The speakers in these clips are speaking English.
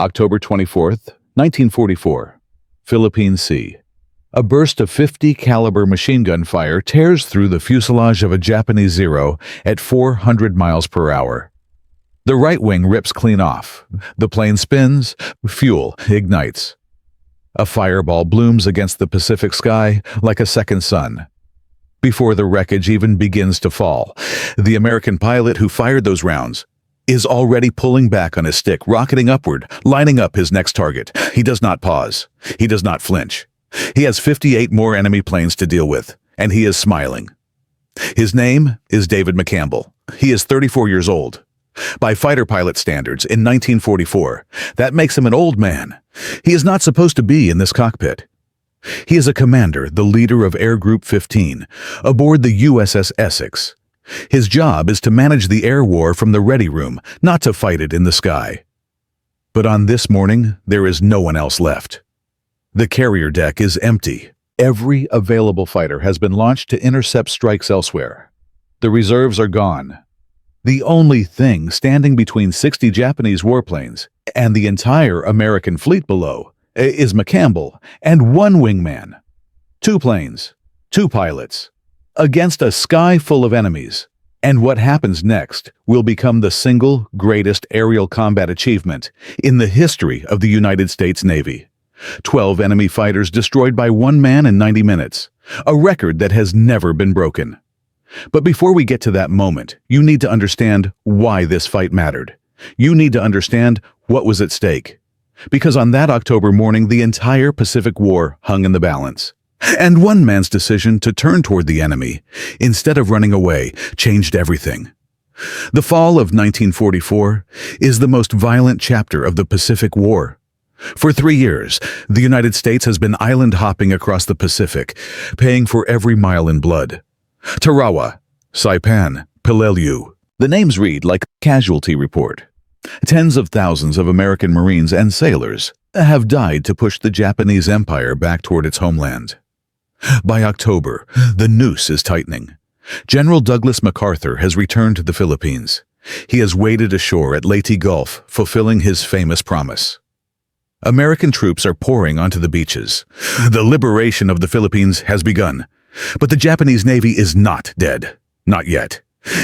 October 24th, 1944, Philippine Sea. A burst of 50 caliber machine gun fire tears through the fuselage of a Japanese Zero at 400 miles per hour. The right wing rips clean off. The plane spins, fuel ignites. A fireball blooms against the Pacific sky like a second sun. Before the wreckage even begins to fall, the American pilot who fired those rounds is already pulling back on his stick, rocketing upward, lining up his next target. He does not pause. He does not flinch. He has 58 more enemy planes to deal with, and he is smiling. His name is David McCampbell. He is 34 years old. By fighter pilot standards, in 1944, that makes him an old man. He is not supposed to be in this cockpit. He is a commander, the leader of Air Group 15, aboard the USS Essex. His job is to manage the air war from the ready room, not to fight it in the sky. But on this morning, there is no one else left. The carrier deck is empty. Every available fighter has been launched to intercept strikes elsewhere. The reserves are gone. The only thing standing between 60 Japanese warplanes and the entire American fleet below is McCampbell and one wingman. 2 planes, 2 pilots, against a sky full of enemies. And what happens next will become the single greatest aerial combat achievement in the history of the United States Navy. 12 enemy fighters destroyed by one man in 90 minutes, a record that has never been broken. But before we get to that moment, you need to understand why this fight mattered. You need to understand what was at stake. Because on that October morning, the entire Pacific War hung in the balance. And one man's decision to turn toward the enemy, instead of running away, changed everything. The fall of 1944 is the most violent chapter of the Pacific War. For 3 years, the United States has been island hopping across the Pacific, paying for every mile in blood. Tarawa, Saipan, Peleliu. The names read like a casualty report. Tens of thousands of American Marines and sailors have died to push the Japanese Empire back toward its homeland. By October, the noose is tightening. General Douglas MacArthur has returned to the Philippines. He has waded ashore at Leyte Gulf, fulfilling his famous promise. American troops are pouring onto the beaches. The liberation of the Philippines has begun. But the Japanese Navy is not dead. Not yet.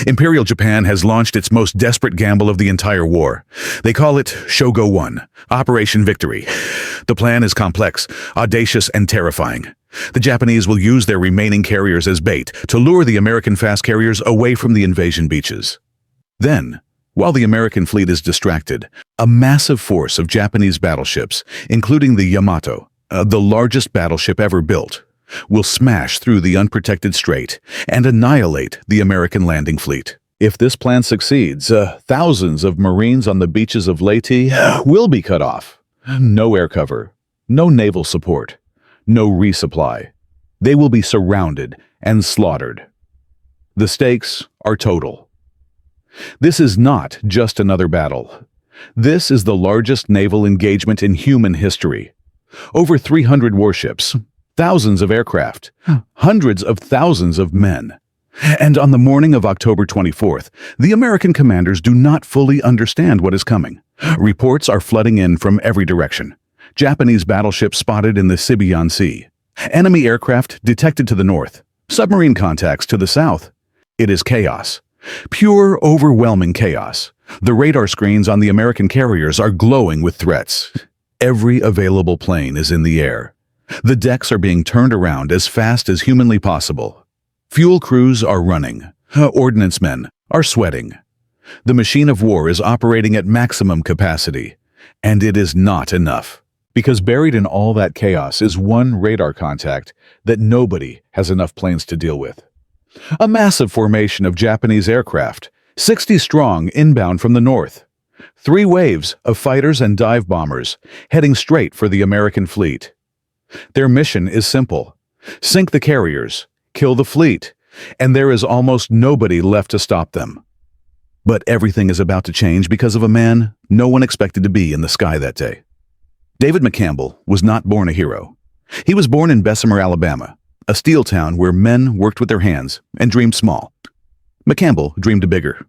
Imperial Japan has launched its most desperate gamble of the entire war. They call it Shogo 1, Operation Victory. The plan is complex, audacious, and terrifying. The Japanese will use their remaining carriers as bait to lure the American fast carriers away from the invasion beaches. Then, while the American fleet is distracted, a massive force of Japanese battleships, including the Yamato, the largest battleship ever built, will smash through the unprotected strait and annihilate the American landing fleet. If this plan succeeds, thousands of Marines on the beaches of Leyte will be cut off. No air cover, no naval support, no resupply. They will be surrounded and slaughtered. The stakes are total. This is not just another battle. This is the largest naval engagement in human history. Over 300 warships, thousands of aircraft, hundreds of thousands of men. And on the morning of October 24th, the American commanders do not fully understand what is coming. Reports are flooding in from every direction. Japanese battleships spotted in the Sibian Sea. Enemy aircraft detected to the north. Submarine contacts to the south. It is chaos. Pure, overwhelming chaos. The radar screens on the American carriers are glowing with threats. Every available plane is in the air. The decks are being turned around as fast as humanly possible. Fuel crews are running. Ordnance men are sweating. The machine of war is operating at maximum capacity. And it is not enough. Because buried in all that chaos is one radar contact that nobody has enough planes to deal with. A massive formation of Japanese aircraft, 60 strong inbound from the north. 3 waves of fighters and dive bombers heading straight for the American fleet. Their mission is simple. Sink the carriers, kill the fleet, and there is almost nobody left to stop them. But everything is about to change because of a man no one expected to be in the sky that day. David McCampbell was not born a hero. He was born in Bessemer, Alabama, a steel town where men worked with their hands and dreamed small. McCampbell dreamed bigger.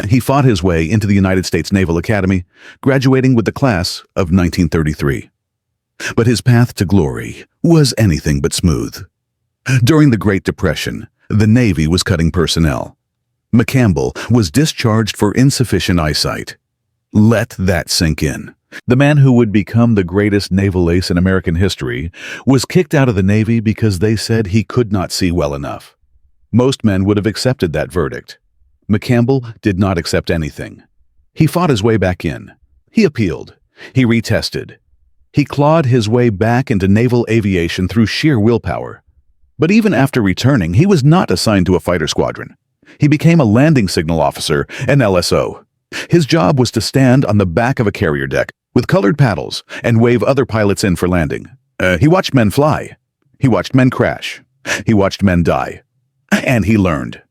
He fought his way into the United States Naval Academy, graduating with the class of 1933. But his path to glory was anything but smooth. During the Great Depression, the Navy was cutting personnel. McCampbell was discharged for insufficient eyesight. Let that sink in. The man who would become the greatest naval ace in American history was kicked out of the Navy because they said he could not see well enough. Most men would have accepted that verdict. McCampbell did not accept anything. He fought his way back in. He appealed. He retested. He clawed his way back into naval aviation through sheer willpower. But even after returning, he was not assigned to a fighter squadron. He became a landing signal officer, an LSO. His job was to stand on the back of a carrier deck with colored paddles and wave other pilots in for landing. He watched men fly. He watched men crash. He watched men die. And he learned.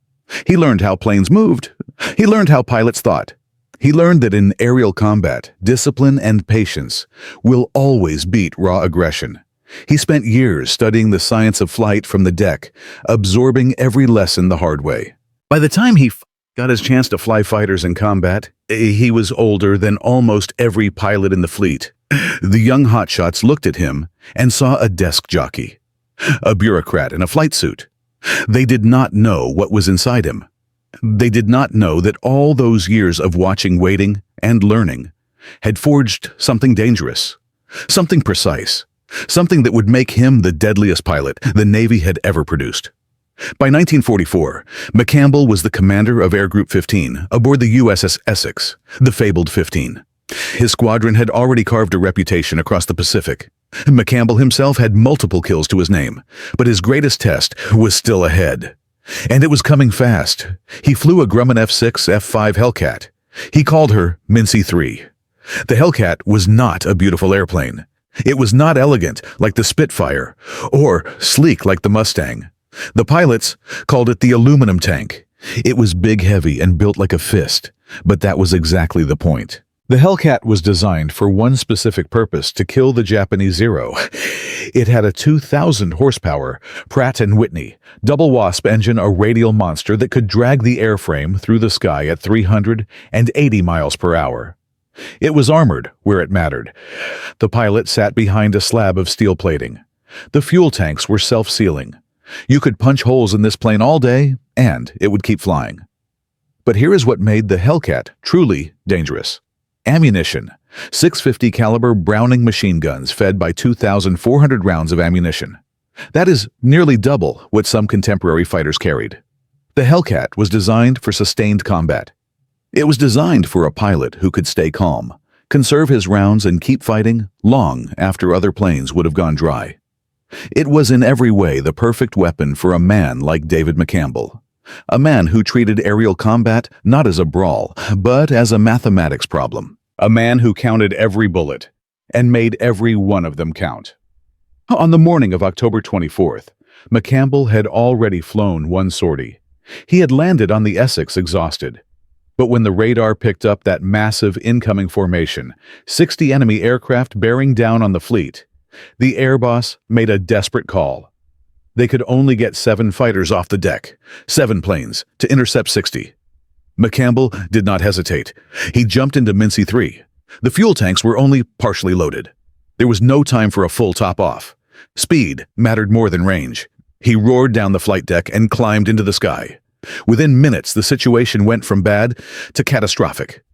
He learned how planes moved. He learned how pilots thought. He learned that in aerial combat, discipline and patience will always beat raw aggression. He spent years studying the science of flight from the deck, absorbing every lesson the hard way. By the time he got his chance to fly fighters in combat, he was older than almost every pilot in the fleet. The young hotshots looked at him and saw a desk jockey, a bureaucrat in a flight suit. They did not know what was inside him. They did not know that all those years of watching, waiting, and learning had forged something dangerous, something precise, something that would make him the deadliest pilot the Navy had ever produced. By 1944, McCampbell was the commander of Air Group 15 aboard the USS Essex, the fabled 15. His squadron had already carved a reputation across the Pacific. McCampbell himself had multiple kills to his name, but his greatest test was still ahead. And it was coming fast. He flew a Grumman F-6 F-5 Hellcat. He called her Mincy 3. The Hellcat was not a beautiful airplane. It was not elegant like the Spitfire, or sleek like the Mustang. The pilots called it the aluminum tank. It was big, heavy, and built like a fist, but that was exactly the point. The Hellcat was designed for one specific purpose, to kill the Japanese Zero. It had a 2,000 horsepower Pratt & Whitney double wasp engine, a radial monster that could drag the airframe through the sky at 380 miles per hour. It was armored where it mattered. The pilot sat behind a slab of steel plating. The fuel tanks were self-sealing. You could punch holes in this plane all day, and it would keep flying. But here is what made the Hellcat truly dangerous. Ammunition. 650 caliber Browning machine guns fed by 2,400 rounds of ammunition. That is nearly double what some contemporary fighters carried. The Hellcat was designed for sustained combat. It was designed for a pilot who could stay calm, conserve his rounds, and keep fighting long after other planes would have gone dry. It was in every way the perfect weapon for a man like David McCampbell. A man who treated aerial combat not as a brawl, but as a mathematics problem. A man who counted every bullet and made every one of them count. On the morning of October 24th, McCampbell had already flown one sortie. He had landed on the Essex exhausted. But when the radar picked up that massive incoming formation, 60 enemy aircraft bearing down on the fleet, the air boss made a desperate call. They could only get 7 fighters off the deck, 7 planes, to intercept 60. McCampbell did not hesitate. He jumped into Mincy 3. The fuel tanks were only partially loaded. There was no time for a full top-off. Speed mattered more than range. He roared down the flight deck and climbed into the sky. Within minutes, the situation went from bad to catastrophic.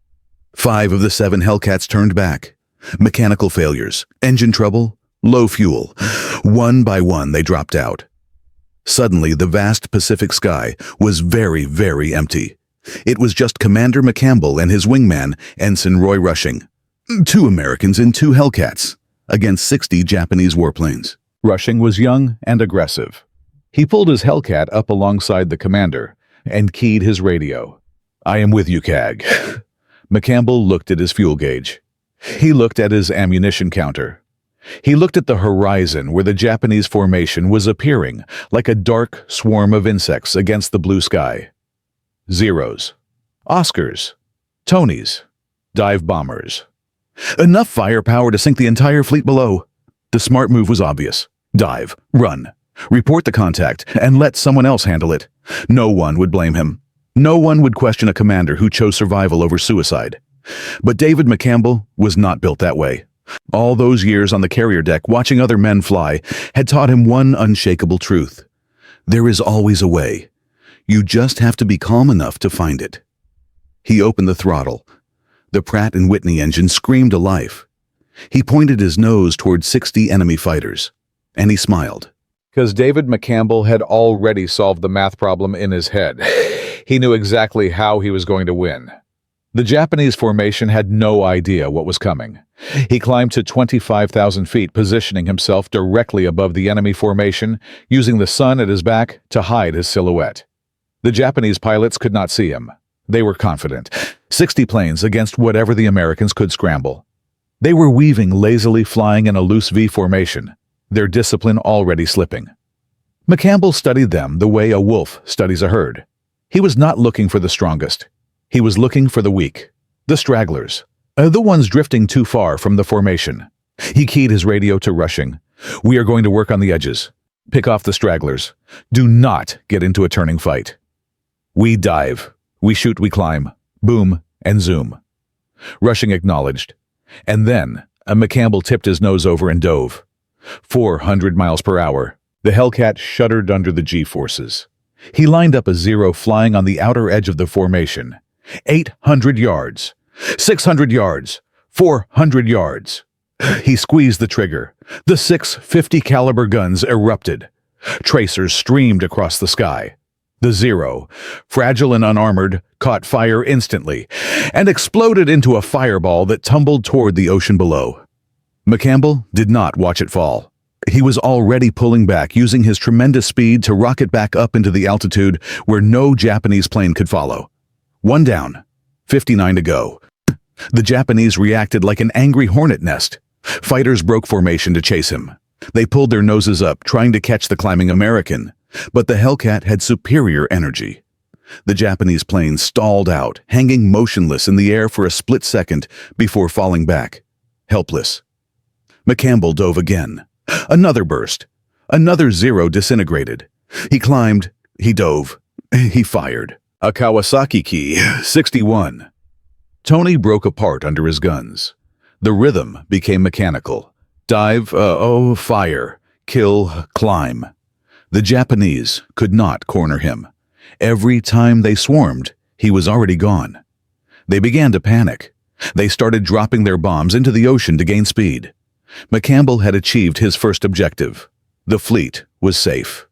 5 of the 7 Hellcats turned back. Mechanical failures, engine trouble, low fuel. One by one, they dropped out. Suddenly, the vast Pacific sky was very, very empty. It was just Commander McCampbell and his wingman, Ensign Roy Rushing. 2 Americans in 2 Hellcats, against 60 Japanese warplanes. Rushing was young and aggressive. He pulled his Hellcat up alongside the commander and keyed his radio. "I am with you, CAG." McCampbell looked at his fuel gauge. He looked at his ammunition counter. He looked at the horizon where the Japanese formation was appearing like a dark swarm of insects against the blue sky. Zeros, Oscars, Tonys, dive bombers. Enough firepower to sink the entire fleet below. The smart move was obvious. Dive, run, report the contact, and let someone else handle it. No one would blame him. No one would question a commander who chose survival over suicide. But David McCampbell was not built that way. All those years on the carrier deck watching other men fly had taught him one unshakable truth. There is always a way. You just have to be calm enough to find it. He opened the throttle. The Pratt & Whitney engine screamed to life. He pointed his nose toward 60 enemy fighters, and he smiled. Because David McCampbell had already solved the math problem in his head. He knew exactly how he was going to win. The Japanese formation had no idea what was coming. He climbed to 25,000 feet, positioning himself directly above the enemy formation, using the sun at his back to hide his silhouette. The Japanese pilots could not see him. They were confident. 60 planes against whatever the Americans could scramble. They were weaving, lazily flying in a loose V formation, their discipline already slipping. McCampbell studied them the way a wolf studies a herd. He was not looking for the strongest. He was looking for the weak, the stragglers, the ones drifting too far from the formation. He keyed his radio to rushing. We are going to work on the edges. Pick off the stragglers. Do not get into a turning fight. We dive. We shoot, we climb. Boom and zoom. Rushing acknowledged. And then, McCampbell tipped his nose over and dove. 400 miles per hour. The Hellcat shuddered under the G-forces. He lined up a zero flying on the outer edge of the formation. 800 yards. 600 yards. 400 yards. He squeezed the trigger. The 650 caliber guns erupted. Tracers streamed across the sky. The Zero, fragile and unarmored, caught fire instantly and exploded into a fireball that tumbled toward the ocean below. McCampbell did not watch it fall. He was already pulling back, using his tremendous speed to rocket back up into the altitude where no Japanese plane could follow. One down, 59 to go. The Japanese reacted like an angry hornet nest. Fighters broke formation to chase him. They pulled their noses up, trying to catch the climbing American. But the Hellcat had superior energy. The Japanese plane stalled out, hanging motionless in the air for a split second before falling back, helpless. McCampbell dove again. Another burst. Another Zero disintegrated. He climbed, he dove, he fired. A Kawasaki Key 61. Tony broke apart under his guns. The rhythm became mechanical. Dive, fire, kill, climb. The Japanese could not corner him. Every time they swarmed, he was already gone. They began to panic. They started dropping their bombs into the ocean to gain speed. McCampbell had achieved his first objective. The fleet was safe.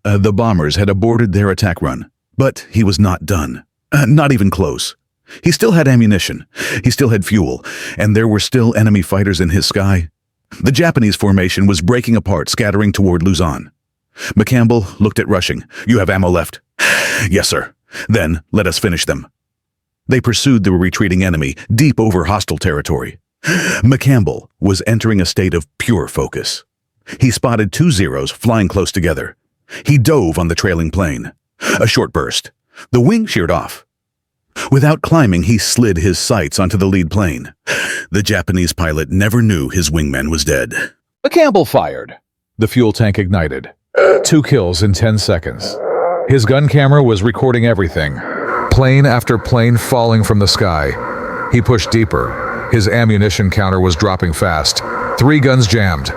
The bombers had aborted their attack run, but he was not done. Not even close. He still had ammunition. He still had fuel, and there were still enemy fighters in his sky. The Japanese formation was breaking apart, scattering toward Luzon. McCampbell looked at rushing. You have ammo left? Yes, sir. Then let us finish them. They pursued the retreating enemy deep over hostile territory. McCampbell was entering a state of pure focus. He spotted two Zeros flying close together. He dove on the trailing plane. A short burst. The wing sheared off. Without climbing, he slid his sights onto the lead plane. The Japanese pilot never knew his wingman was dead. McCampbell fired. The fuel tank ignited. 2 kills in 10 seconds. His gun camera was recording everything. Plane after plane falling from the sky. He pushed deeper. His ammunition counter was dropping fast. 3 guns jammed.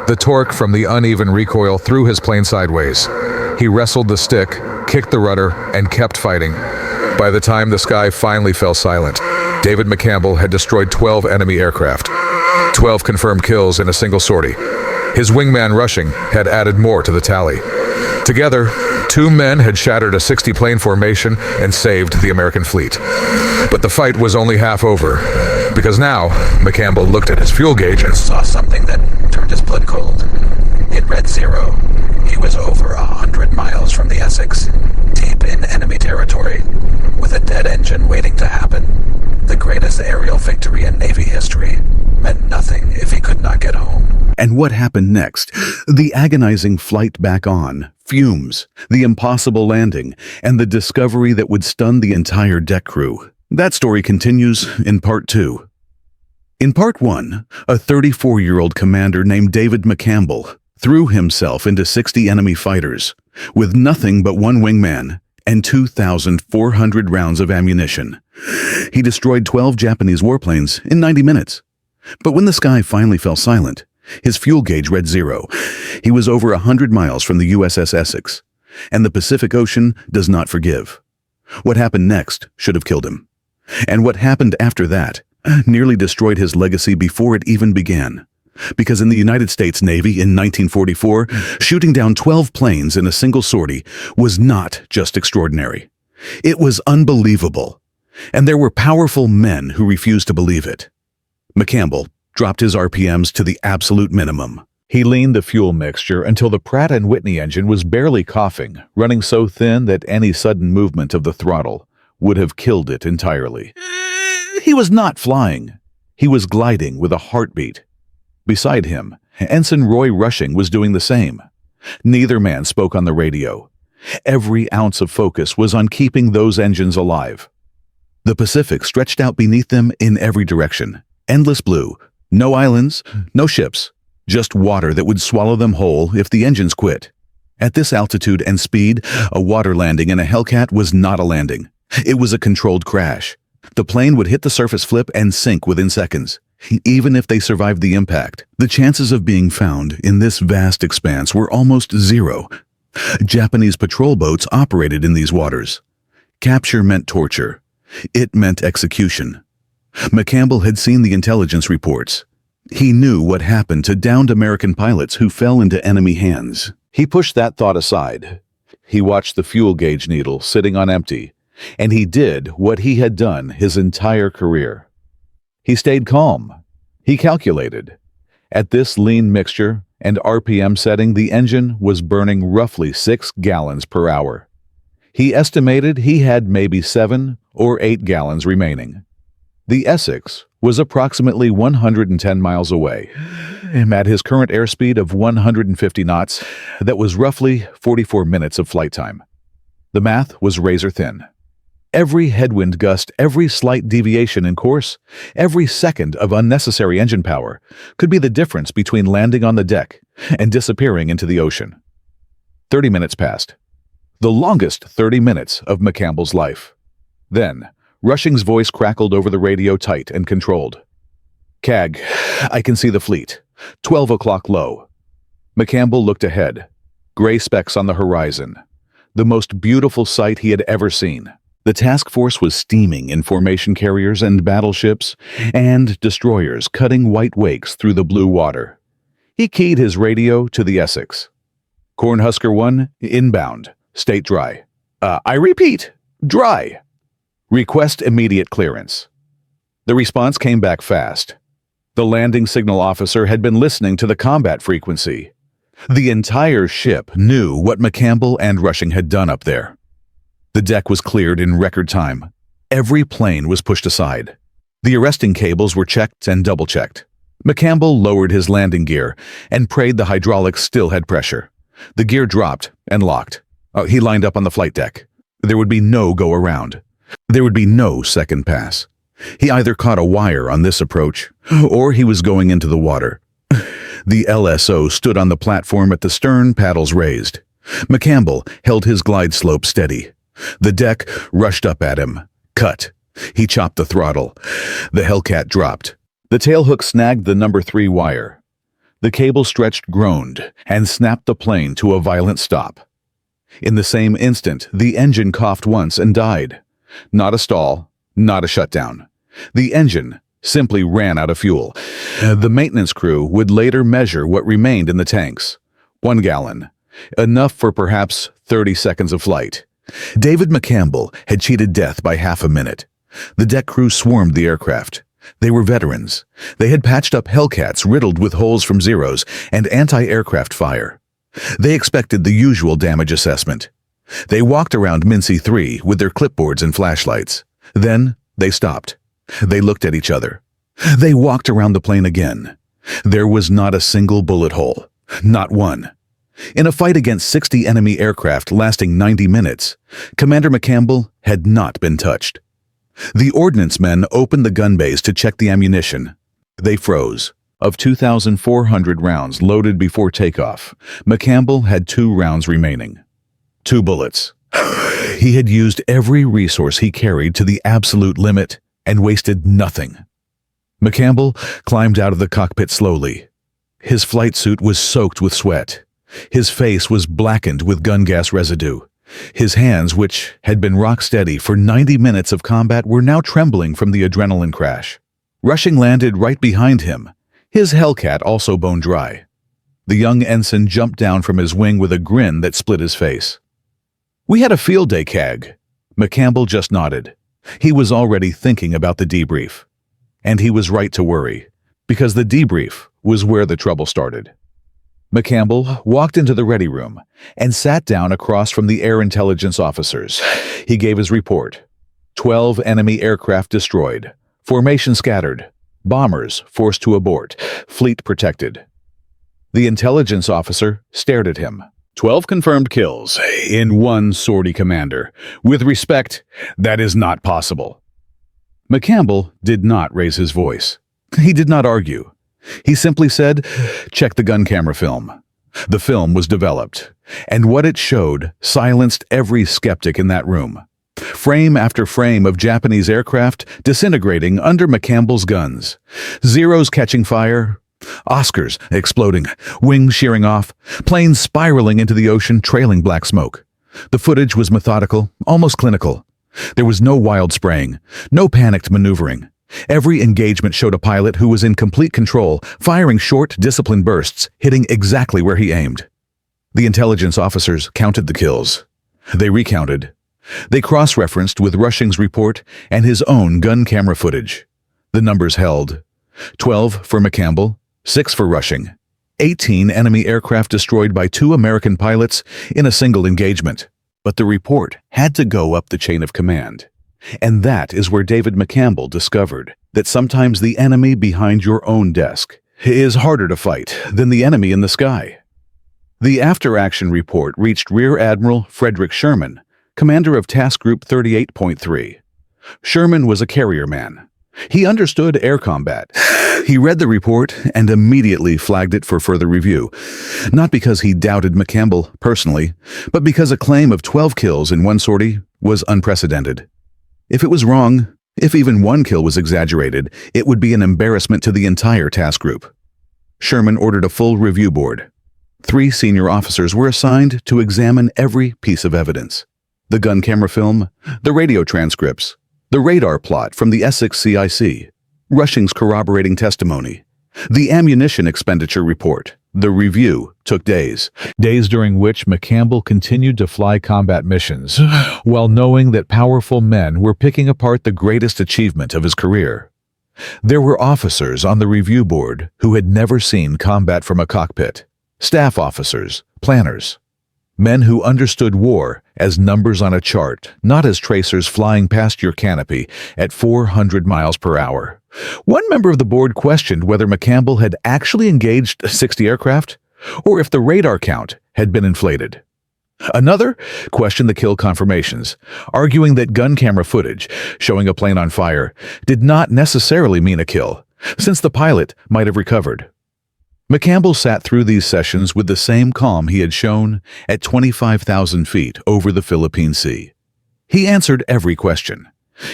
The torque from the uneven recoil threw his plane sideways. He wrestled the stick, kicked the rudder, and kept fighting. By the time the sky finally fell silent, David McCampbell had destroyed 12 enemy aircraft. 12 confirmed kills in a single sortie. His wingman rushing had added more to the tally. Together, 2 men had shattered a 60-plane formation and saved the American fleet. But the fight was only half over, because now McCampbell looked at his fuel gauge and saw something that turned his blood cold. It read 0. He was over 100 miles from the Essex, deep in enemy territory, with a dead engine waiting to happen. The greatest aerial victory in Navy history meant nothing if he could not get home. And what happened next? The agonizing flight back on, fumes, the impossible landing, and the discovery that would stun the entire deck crew. That story continues in Part 2. In Part 1, a 34-year-old commander named David McCampbell threw himself into 60 enemy fighters. With nothing but one wingman, and 2,400 rounds of ammunition. He destroyed 12 Japanese warplanes in 90 minutes. But when the sky finally fell silent, his fuel gauge read 0. He was over 100 miles from the USS Essex, and the Pacific Ocean does not forgive. What happened next should have killed him. And what happened after that nearly destroyed his legacy before it even began. Because in the United States Navy in 1944, shooting down 12 planes in a single sortie was not just extraordinary. It was unbelievable. And there were powerful men who refused to believe it. McCampbell dropped his RPMs to the absolute minimum. He leaned the fuel mixture until the Pratt & Whitney engine was barely coughing, running so thin that any sudden movement of the throttle would have killed it entirely. He was not flying. He was gliding with a heartbeat. Beside him, Ensign Roy Rushing was doing the same. Neither man spoke on the radio. Every ounce of focus was on keeping those engines alive. The Pacific stretched out beneath them in every direction. Endless blue. No islands, no ships. Just water that would swallow them whole if the engines quit. At this altitude and speed, a water landing in a Hellcat was not a landing. It was a controlled crash. The plane would hit the surface flip and sink within seconds. Even if they survived the impact, the chances of being found in this vast expanse were almost 0. Japanese patrol boats operated in these waters. Capture meant torture. It meant execution. McCampbell had seen the intelligence reports. He knew what happened to downed American pilots who fell into enemy hands. He pushed that thought aside. He watched the fuel gauge needle sitting on empty, and he did what he had done his entire career. He stayed calm. He calculated. At this lean mixture and RPM setting, the engine was burning roughly 6 gallons per hour. He estimated he had maybe 7 or 8 gallons remaining. The Essex was approximately 110 miles away. At his current airspeed of 150 knots, that was roughly 44 minutes of flight time. The math was razor thin. Every headwind gust, every slight deviation in course, every second of unnecessary engine power could be the difference between landing on the deck and disappearing into the ocean. 30 minutes passed. The longest 30 minutes of McCampbell's life. Then, Rushing's voice crackled over the radio, tight and controlled. "CAG, I can see the fleet. 12 o'clock low." McCampbell looked ahead. Gray specks on the horizon. The most beautiful sight he had ever seen. The task force was steaming in formation carriers and battleships and destroyers cutting white wakes through the blue water. He keyed his radio to the Essex. "Cornhusker 1, inbound. State dry. I repeat, dry. Request immediate clearance." The response came back fast. The landing signal officer had been listening to the combat frequency. The entire ship knew what McCampbell and Rushing had done up there. The deck was cleared in record time. Every plane was pushed aside. The arresting cables were checked and double-checked. McCampbell lowered his landing gear and prayed the hydraulics still had pressure. The gear dropped and locked. He lined up on the flight deck. There would be no go-around. There would be no second pass. He either caught a wire on this approach, or he was going into the water. The LSO stood on the platform at the stern, paddles raised. McCampbell held his glide slope steady. The deck rushed up at him. Cut. He chopped the throttle. The Hellcat dropped. The tailhook snagged the number 3 wire. The cable stretched, groaned, and snapped the plane to a violent stop. In the same instant, the engine coughed once and died. Not a stall, not a shutdown. The engine simply ran out of fuel. The maintenance crew would later measure what remained in the tanks. 1 gallon. Enough for perhaps 30 seconds of flight. David McCampbell had cheated death by half a minute. The deck crew swarmed the aircraft. They were veterans. They had patched up Hellcats riddled with holes from Zeros and anti-aircraft fire. They expected the usual damage assessment. They walked around Mincy 3 with their clipboards and flashlights. Then they stopped. They looked at each other. They walked around the plane again. There was not a single bullet hole. Not one. In a fight against 60 enemy aircraft lasting 90 minutes, Commander McCampbell had not been touched. The ordnance men opened the gun bays to check the ammunition. They froze. Of 2,400 rounds loaded before takeoff, McCampbell had 2 rounds remaining. 2 bullets, He had used every resource he carried to the absolute limit and wasted nothing. McCampbell climbed out of the cockpit slowly. His flight suit was soaked with sweat. His face was blackened with gun gas residue. His hands, which had been rock steady for 90 minutes of combat, were now trembling from the adrenaline crash. Rushing landed right behind him, his Hellcat also bone dry. The young ensign jumped down from his wing with a grin that split his face. "We had a field day, CAG." McCampbell just nodded. He was already thinking about the debrief. And he was right to worry, because the debrief was where the trouble started. McCampbell walked into the ready room and sat down across from the air intelligence officers. He gave his report. 12 enemy aircraft destroyed, formation scattered, bombers forced to abort, fleet protected. The intelligence officer stared at him. 12 confirmed kills in one sortie, Commander. With respect, that is not possible. McCampbell did not raise his voice. He did not argue. He simply said, "Check the gun camera film." The film was developed, and what it showed silenced every skeptic in that room. Frame after frame of Japanese aircraft disintegrating under McCampbell's guns. Zeros catching fire, Oscars exploding, wings shearing off, planes spiraling into the ocean trailing black smoke. The footage was methodical, almost clinical. There was no wild spraying, no panicked maneuvering. Every engagement showed a pilot who was in complete control, firing short, disciplined bursts, hitting exactly where he aimed. The intelligence officers counted the kills. They recounted. They cross-referenced with Rushing's report and his own gun camera footage. The numbers held. 12 for McCampbell, 6 for Rushing. 18 enemy aircraft destroyed by 2 American pilots in a single engagement. But the report had to go up the chain of command. And that is where David McCampbell discovered that sometimes the enemy behind your own desk is harder to fight than the enemy in the sky. The after-action report reached Rear Admiral Frederick Sherman, commander of Task Group 38.3. Sherman was a carrier man. He understood air combat. He read the report and immediately flagged it for further review, not because he doubted McCampbell personally, but because a claim of 12 kills in one sortie was unprecedented. If it was wrong, if even one kill was exaggerated, it would be an embarrassment to the entire task group. Sherman ordered a full review board. 3 senior officers were assigned to examine every piece of evidence: the gun camera film, the radio transcripts, the radar plot from the Essex CIC, Rushing's corroborating testimony, the ammunition expenditure report. The review took days during which McCampbell continued to fly combat missions, while knowing that powerful men were picking apart the greatest achievement of his career. There were officers on the review board who had never seen combat from a cockpit, staff officers, planners, men who understood war as numbers on a chart, not as tracers flying past your canopy at 400 miles per hour. One member of the board questioned whether McCampbell had actually engaged 60 aircraft, or if the radar count had been inflated. Another questioned the kill confirmations, arguing that gun camera footage showing a plane on fire did not necessarily mean a kill, since the pilot might have recovered. McCampbell sat through these sessions with the same calm he had shown at 25,000 feet over the Philippine Sea. He answered every question.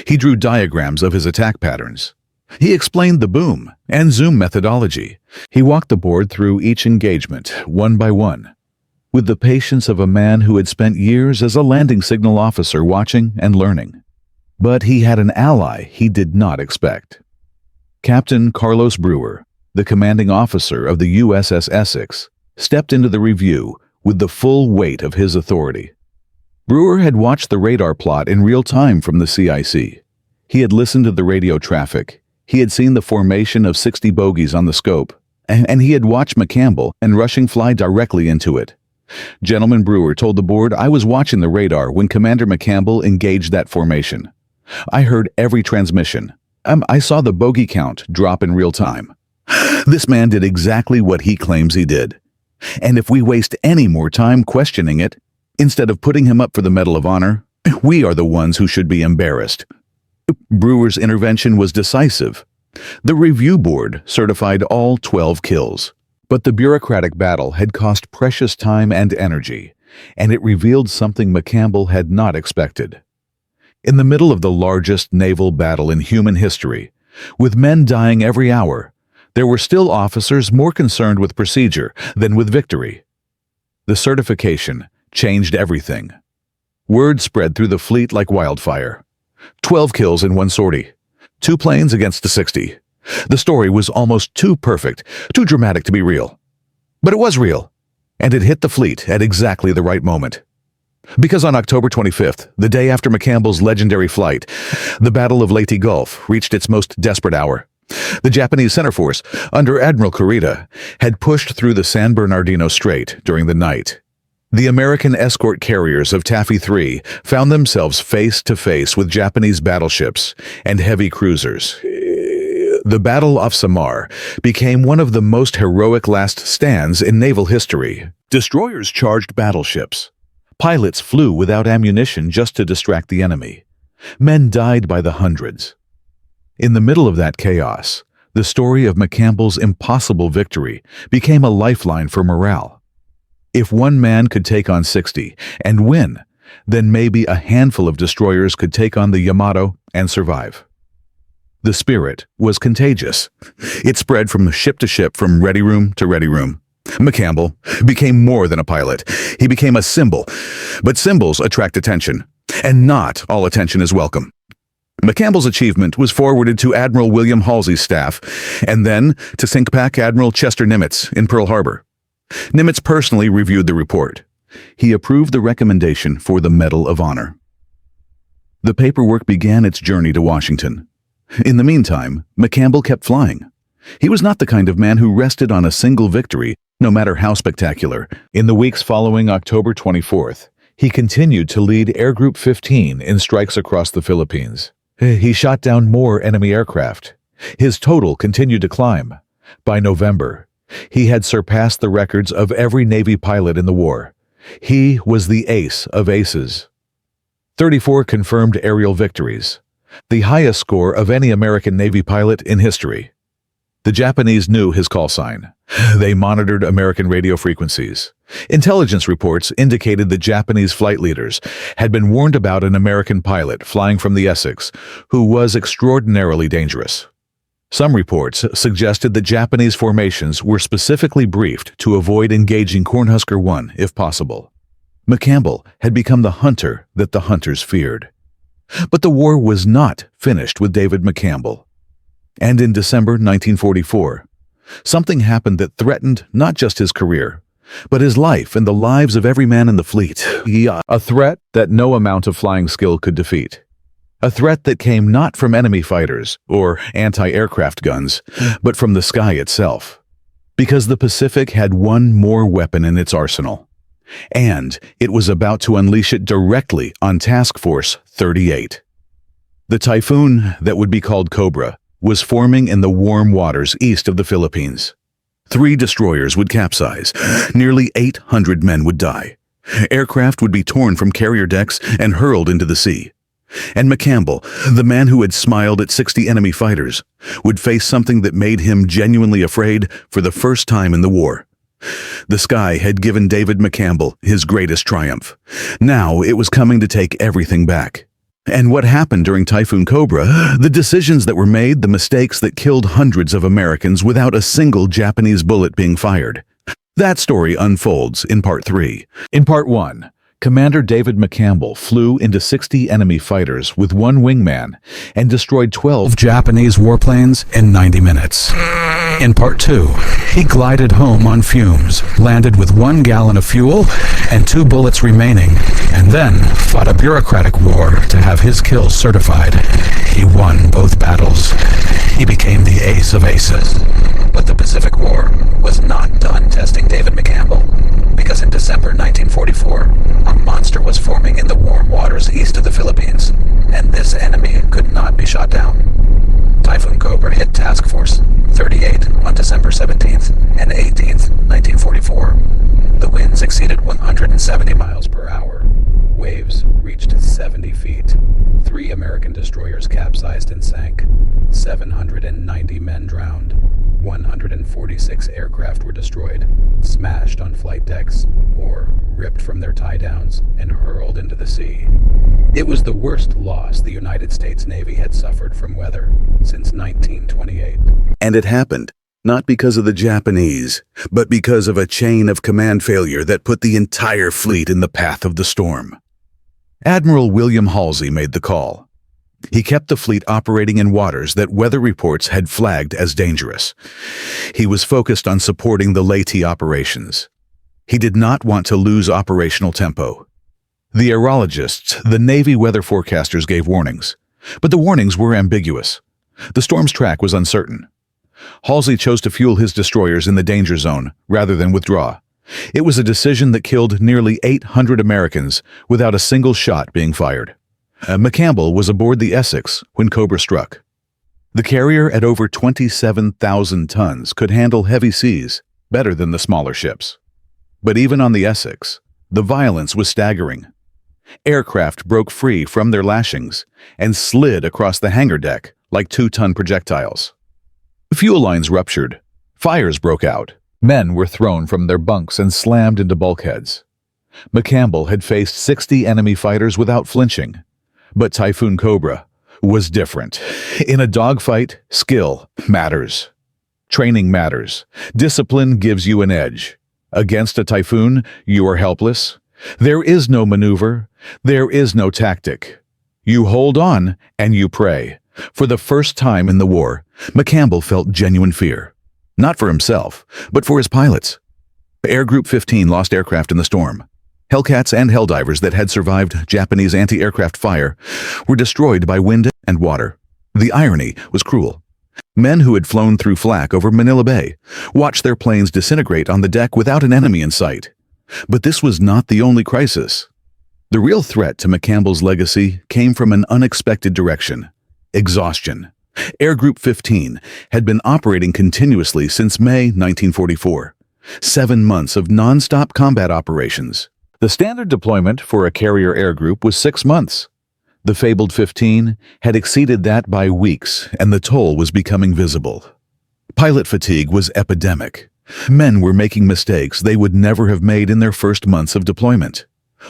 He drew diagrams of his attack patterns. He explained the boom and zoom methodology. He walked the board through each engagement, one by one, with the patience of a man who had spent years as a landing signal officer watching and learning. But he had an ally he did not expect. Captain Carlos Brewer, the commanding officer of the USS Essex, stepped into the review with the full weight of his authority. Brewer had watched the radar plot in real time from the CIC. He had listened to the radio traffic. He had seen the formation of 60 bogies on the scope, and he had watched McCampbell and Rushing fly directly into it. Gentleman Brewer told the board, "I was watching the radar when Commander McCampbell engaged that formation. I heard every transmission. I saw the bogey count drop in real time. This man did exactly what he claims he did. And if we waste any more time questioning it, instead of putting him up for the Medal of Honor, we are the ones who should be embarrassed." Brewer's intervention was decisive. The review board certified all 12 kills. But the bureaucratic battle had cost precious time and energy, and it revealed something McCampbell had not expected. In the middle of the largest naval battle in human history, with men dying every hour, there were still officers more concerned with procedure than with victory. The certification changed everything. Word spread through the fleet like wildfire. 12 kills in one sortie. 2 planes against the 60. The story was almost too perfect, too dramatic to be real. But it was real, and it hit the fleet at exactly the right moment. Because on October 25th, the day after McCampbell's legendary flight, the Battle of Leyte Gulf reached its most desperate hour. The Japanese center force, under Admiral Kurita, had pushed through the San Bernardino Strait during the night. The American escort carriers of Taffy 3 found themselves face to face with Japanese battleships and heavy cruisers. The Battle of Samar became one of the most heroic last stands in naval history. Destroyers charged battleships. Pilots flew without ammunition just to distract the enemy. Men died by the hundreds. In the middle of that chaos, the story of McCampbell's impossible victory became a lifeline for morale. If one man could take on 60 and win, then maybe a handful of destroyers could take on the Yamato and survive. The spirit was contagious. It spread from ship to ship, from ready room to ready room. McCampbell became more than a pilot. He became a symbol. But symbols attract attention, and not all attention is welcome. McCampbell's achievement was forwarded to Admiral William Halsey's staff, and then to Sinkpack Admiral Chester Nimitz in Pearl Harbor. Nimitz personally reviewed the report. He approved the recommendation for the Medal of Honor. The paperwork began its journey to Washington. In the meantime, McCampbell kept flying. He was not the kind of man who rested on a single victory, no matter how spectacular. In the weeks following October 24th, he continued to lead Air Group 15 in strikes across the Philippines. He shot down more enemy aircraft. His total continued to climb. By November, he had surpassed the records of every Navy pilot in the war. He was the ace of aces. 34 confirmed aerial victories, the highest score of any American Navy pilot in history. The Japanese knew his call sign. They monitored American radio frequencies. Intelligence reports indicated that Japanese flight leaders had been warned about an American pilot flying from the Essex who was extraordinarily dangerous. Some reports suggested that Japanese formations were specifically briefed to avoid engaging Cornhusker 1 if possible. McCampbell had become the hunter that the hunters feared. But the war was not finished with David McCampbell. And in December 1944, something happened that threatened not just his career, but his life and the lives of every man in the fleet. A threat that no amount of flying skill could defeat. A threat that came not from enemy fighters or anti-aircraft guns, but from the sky itself. Because the Pacific had one more weapon in its arsenal. And it was about to unleash it directly on Task Force 38. The typhoon that would be called Cobra was forming in the warm waters east of the Philippines. 3 destroyers would capsize. Nearly 800 men would die. Aircraft would be torn from carrier decks and hurled into the sea. And McCampbell, the man who had smiled at 60 enemy fighters, would face something that made him genuinely afraid for the first time in the war. The sky had given David McCampbell his greatest triumph. Now it was coming to take everything back. And what happened during Typhoon Cobra, the decisions that were made, the mistakes that killed hundreds of Americans without a single Japanese bullet being fired. That story unfolds in Part 3. In Part 1, Commander David McCampbell flew into 60 enemy fighters with 1 wingman and destroyed 12 Japanese warplanes in 90 minutes. In Part 2, he glided home on fumes, landed with 1 gallon of fuel and 2 bullets remaining, and then fought a bureaucratic war to have his kills certified. He won both battles. He became the ace of aces. But the Pacific War was not done testing David McCampbell, because in December 1944, a monster was forming in the warm waters east of the Philippines, and this enemy could not be shot down. Typhoon Cobra hit Task Force 38 on December 17th and 18th, 1944. The winds winds exceeded 170 miles per hour. Waves reached 70 feet. 3 American destroyers capsized and sank. 790 men drowned. 146 aircraft were destroyed, smashed on flight decks, or ripped from their tie-downs and hurled into the sea. It was the worst loss the United States Navy had suffered from weather since 1928. And it happened, not because of the Japanese, but because of a chain of command failure that put the entire fleet in the path of the storm. Admiral William Halsey made the call. He kept the fleet operating in waters that weather reports had flagged as dangerous. He was focused on supporting the Leyte operations. He did not want to lose operational tempo. The aerologists, the Navy weather forecasters, gave warnings, but the warnings were ambiguous. The storm's track was uncertain. Halsey chose to fuel his destroyers in the danger zone rather than withdraw. It was a decision that killed nearly 800 Americans without a single shot being fired. McCampbell was aboard the Essex when Cobra struck. The carrier, at over 27,000 tons, could handle heavy seas better than the smaller ships. But even on the Essex, the violence was staggering. Aircraft broke free from their lashings and slid across the hangar deck like 2-ton projectiles. Fuel lines ruptured. Fires broke out. Men were thrown from their bunks and slammed into bulkheads. McCampbell had faced 60 enemy fighters without flinching. But Typhoon Cobra was different. In a dogfight, skill matters. Training matters. Discipline gives you an edge. Against a typhoon, you are helpless. There is no maneuver. There is no tactic. You hold on and you pray. For the first time in the war, McCampbell felt genuine fear. Not for himself, but for his pilots. Air Group 15 lost aircraft in the storm. Hellcats and Helldivers that had survived Japanese anti-aircraft fire were destroyed by wind and water. The irony was cruel. Men who had flown through flak over Manila Bay watched their planes disintegrate on the deck without an enemy in sight. But this was not the only crisis. The real threat to McCampbell's legacy came from an unexpected direction: exhaustion. Air Group 15 had been operating continuously since May 1944. 7 months of non-stop combat operations. The standard deployment for a carrier air group was 6 months. The fabled 15 had exceeded that by weeks, and the toll was becoming visible. Pilot fatigue was epidemic. Men were making mistakes they would never have made in their first months of deployment.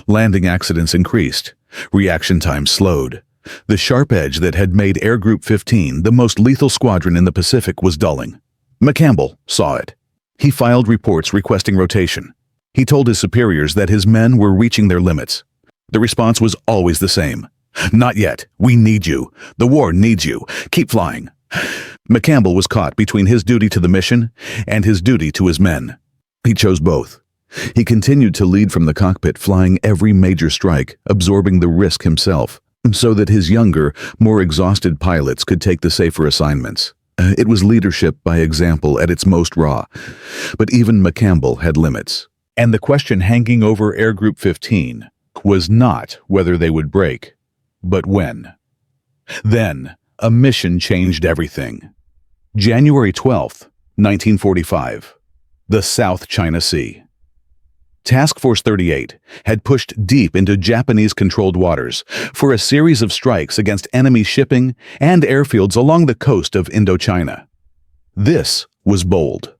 Landing accidents increased. Reaction time slowed. The sharp edge that had made Air Group 15 the most lethal squadron in the Pacific was dulling. McCampbell saw it. He filed reports requesting rotation. He told his superiors that his men were reaching their limits. The response was always the same. Not yet. We need you. The war needs you. Keep flying. McCampbell was caught between his duty to the mission and his duty to his men. He chose both. He continued to lead from the cockpit, flying every major strike, absorbing the risk himself, so that his younger, more exhausted pilots could take the safer assignments. It was leadership by example at its most raw. But even McCampbell had limits. And the question hanging over Air Group 15 was not whether they would break, but when. Then, a mission changed everything. January 12th, 1945. The South China Sea. Task Force 38 had pushed deep into Japanese-controlled waters for a series of strikes against enemy shipping and airfields along the coast of Indochina. This was bold.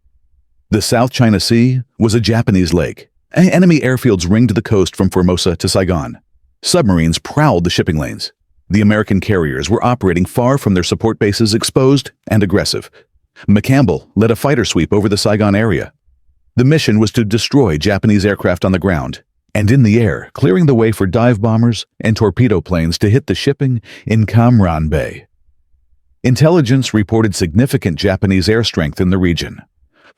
The South China Sea was a Japanese lake. Enemy airfields ringed the coast from Formosa to Saigon. Submarines prowled the shipping lanes. The American carriers were operating far from their support bases, exposed and aggressive. McCampbell led a fighter sweep over the Saigon area. The mission was to destroy Japanese aircraft on the ground and in the air, clearing the way for dive bombers and torpedo planes to hit the shipping in Cam Ranh Bay. Intelligence reported significant Japanese air strength in the region.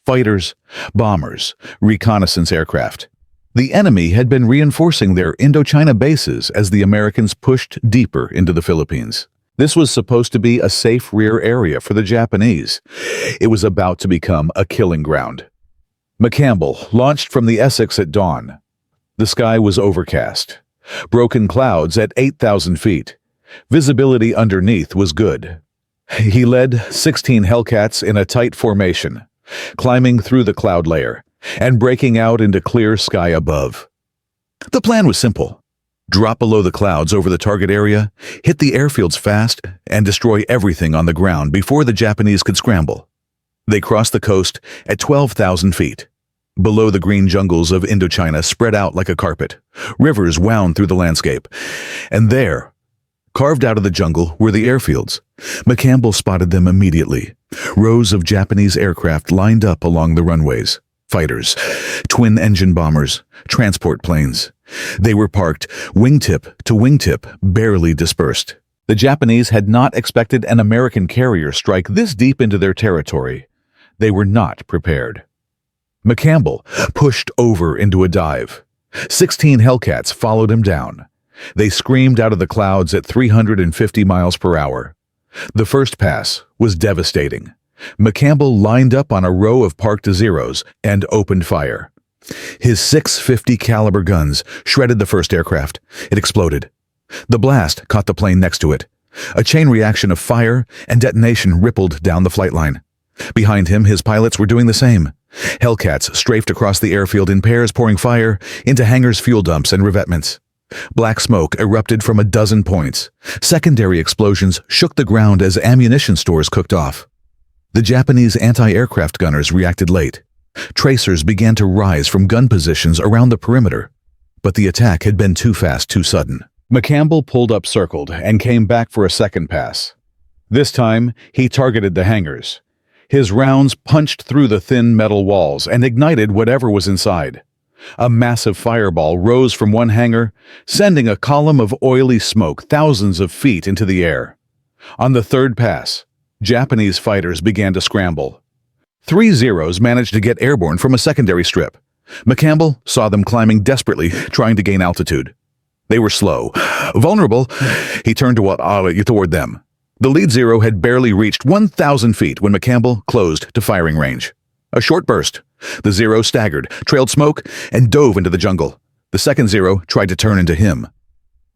Fighters, bombers, reconnaissance aircraft. The enemy had been reinforcing their Indochina bases as the Americans pushed deeper into the Philippines. This was supposed to be a safe rear area for the Japanese. It was about to become a killing ground. McCampbell launched from the Essex at dawn. The sky was overcast. Broken clouds at 8,000 feet. Visibility underneath was good. He led 16 Hellcats in a tight formation, climbing through the cloud layer, and breaking out into clear sky above. The plan was simple. Drop below the clouds over the target area, hit the airfields fast, and destroy everything on the ground before the Japanese could scramble. They crossed the coast at 12,000 feet. Below, the green jungles of Indochina spread out like a carpet. Rivers wound through the landscape. And there, carved out of the jungle, were the airfields. McCampbell spotted them immediately. Rows of Japanese aircraft lined up along the runways. Fighters, twin-engine bombers, transport planes. They were parked wingtip to wingtip, barely dispersed. The Japanese had not expected an American carrier strike this deep into their territory. They were not prepared. McCampbell pushed over into a dive. 16 Hellcats followed him down. They screamed out of the clouds at 350 miles per hour. The first pass was devastating. McCampbell lined up on a row of parked Zeros and opened fire. His .650 caliber guns shredded the first aircraft. It exploded. The blast caught the plane next to it. A chain reaction of fire and detonation rippled down the flight line. Behind him, his pilots were doing the same. Hellcats strafed across the airfield in pairs, pouring fire into hangars, fuel dumps, and revetments. Black smoke erupted from a dozen points. Secondary explosions shook the ground as ammunition stores cooked off. The Japanese anti-aircraft gunners reacted late. Tracers began to rise from gun positions around the perimeter. But the attack had been too fast, too sudden. McCampbell pulled up circled and came back for a second pass. This time, he targeted the hangars. His rounds punched through the thin metal walls and ignited whatever was inside. A massive fireball rose from one hangar, sending a column of oily smoke thousands of feet into the air. On the third pass, Japanese fighters began to scramble. 3 Zeros managed to get airborne from a secondary strip. McCampbell saw them climbing desperately, trying to gain altitude. They were slow, vulnerable. He turned toward them. The lead Zero had barely reached 1,000 feet when McCampbell closed to firing range. A short burst. The Zero staggered, trailed smoke, and dove into the jungle. The second Zero tried to turn into him.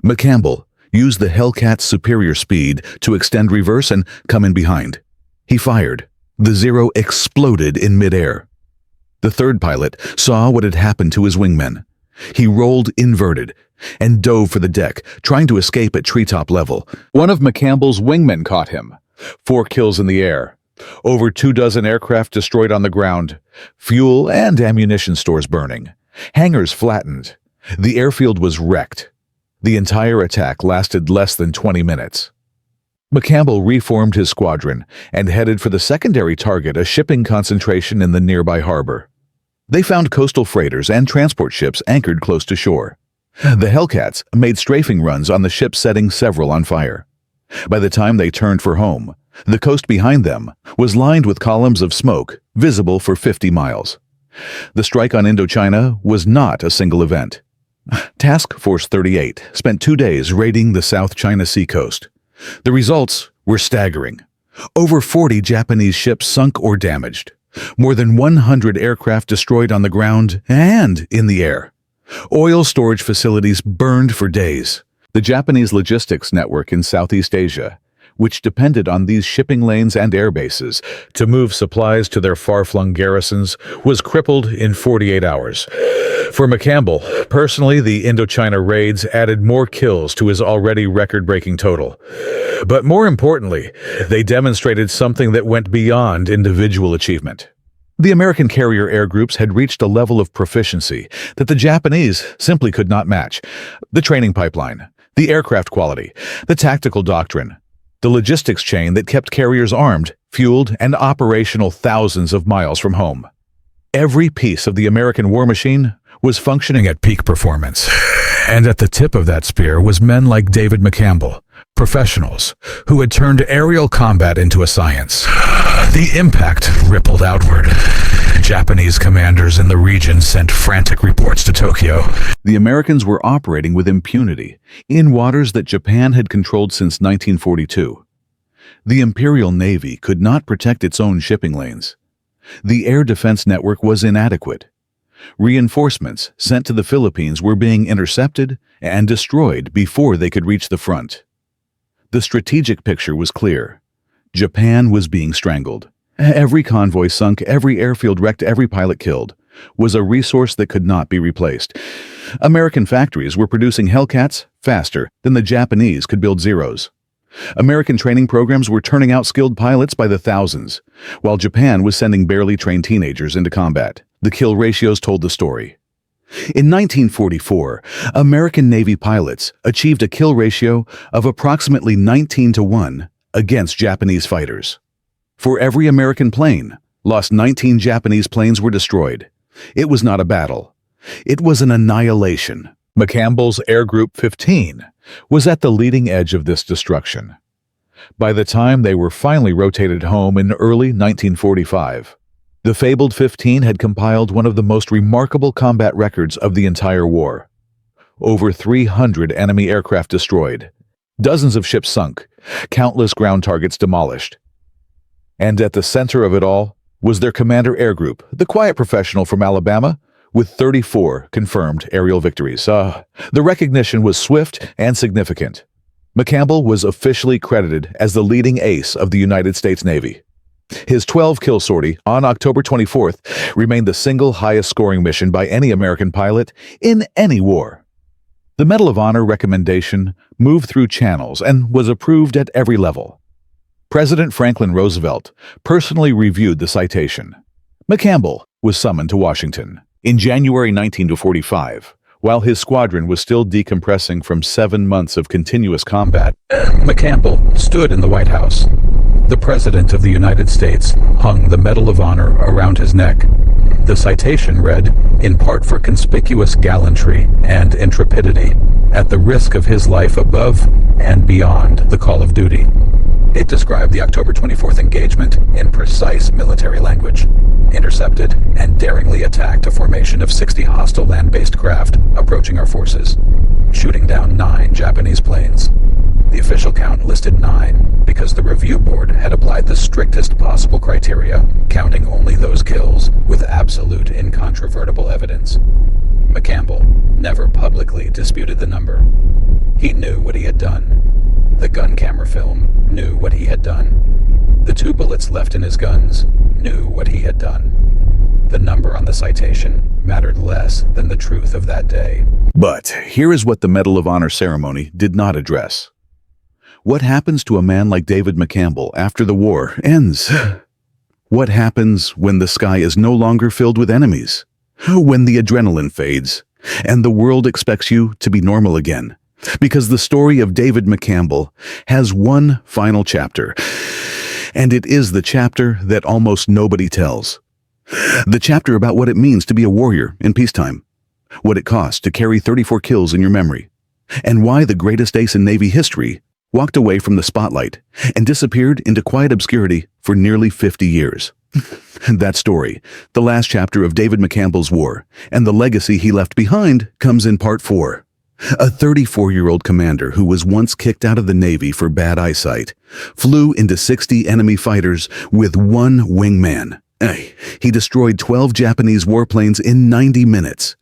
McCampbell used the Hellcat's superior speed to extend reverse and come in behind. He fired. The Zero exploded in midair. The third pilot saw what had happened to his wingmen. He rolled inverted and dove for the deck, trying to escape at treetop level. One of McCampbell's wingmen caught him. 4 kills in the air. Over 24 aircraft destroyed on the ground. Fuel and ammunition stores burning. Hangars flattened. The airfield was wrecked. The entire attack lasted less than 20 minutes. McCampbell reformed his squadron and headed for the secondary target, a shipping concentration in the nearby harbor. They found coastal freighters and transport ships anchored close to shore. The Hellcats made strafing runs on the ships, setting several on fire. By the time they turned for home, the coast behind them was lined with columns of smoke, visible for 50 miles. The strike on Indochina was not a single event. Task Force 38 spent 2 days raiding the South China Sea coast. The results were staggering. Over 40 Japanese ships sunk or damaged. More than 100 aircraft destroyed on the ground and in the air. Oil storage facilities burned for days. The Japanese logistics network in Southeast Asia, which depended on these shipping lanes and air bases to move supplies to their far-flung garrisons, was crippled in 48 hours. For McCampbell, personally, the Indochina raids added more kills to his already record-breaking total. But more importantly, they demonstrated something that went beyond individual achievement. The American carrier air groups had reached a level of proficiency that the Japanese simply could not match. The training pipeline, the aircraft quality, the tactical doctrine, the logistics chain that kept carriers armed, fueled, and operational thousands of miles from home. Every piece of the American war machine was functioning at peak performance. And at the tip of that spear was men like David McCampbell, professionals who had turned aerial combat into a science. The impact rippled outward. Japanese commanders in the region sent frantic reports to Tokyo. The Americans were operating with impunity in waters that Japan had controlled since 1942. The Imperial Navy could not protect its own shipping lanes. The air defense network was inadequate. Reinforcements sent to the Philippines were being intercepted and destroyed before they could reach the front. The strategic picture was clear. Japan was being strangled. Every convoy sunk, every airfield wrecked, every pilot killed. was a resource that could not be replaced. American factories were producing Hellcats faster than the Japanese could build Zeros. American training programs were turning out skilled pilots by the thousands, while Japan was sending barely trained teenagers into combat. The kill ratios told the story. In 1944, American Navy pilots achieved a kill ratio of approximately 19-1 against Japanese fighters. For every American plane lost, 19 Japanese planes were destroyed. It was not a battle. It was an annihilation. McCampbell's Air Group 15 was at the leading edge of this destruction. By the time they were finally rotated home in early 1945, the fabled 15 had compiled one of the most remarkable combat records of the entire war. Over 300 enemy aircraft destroyed, dozens of ships sunk, countless ground targets demolished. And at the center of it all was their commander air group, the quiet professional from Alabama, with 34 confirmed aerial victories. The recognition was swift and significant. McCampbell was officially credited as the leading ace of the United States Navy. His 12-kill sortie on October 24th remained the single highest scoring mission by any American pilot in any war. The Medal of Honor recommendation moved through channels and was approved at every level. President Franklin Roosevelt personally reviewed the citation. McCampbell was summoned to Washington in January 1945, while his squadron was still decompressing from 7 months of continuous combat. McCampbell stood in the White House. The President of the United States hung the Medal of Honor around his neck. The citation read, in part for conspicuous gallantry and intrepidity, at the risk of his life above and beyond the call of duty. It described the October 24th engagement in precise military language. Intercepted and daringly attacked a formation of 60 hostile land-based craft approaching our forces, shooting down 9 Japanese planes. The official count listed 9 because the review board had applied the strictest possible criteria, counting only those kills with absolute incontrovertible evidence. McCampbell never publicly disputed the number. He knew what he had done. The gun camera film knew what he had done. The 2 bullets left in his guns knew what he had done. The number on the citation mattered less than the truth of that day. But here is what the Medal of Honor ceremony did not address. What happens to a man like David McCampbell after the war ends? What happens when the sky is no longer filled with enemies? When the adrenaline fades and the world expects you to be normal again? Because the story of David McCampbell has one final chapter, and it is the chapter that almost nobody tells. The chapter about what it means to be a warrior in peacetime, what it costs to carry 34 kills in your memory, and why the greatest ace in Navy history walked away from the spotlight and disappeared into quiet obscurity for nearly 50 years. That story, the last chapter of David McCampbell's war, and the legacy he left behind, comes in part 4. A 34-year-old commander who was once kicked out of the Navy for bad eyesight flew into 60 enemy fighters with 1 wingman. He destroyed 12 Japanese warplanes in 90 minutes.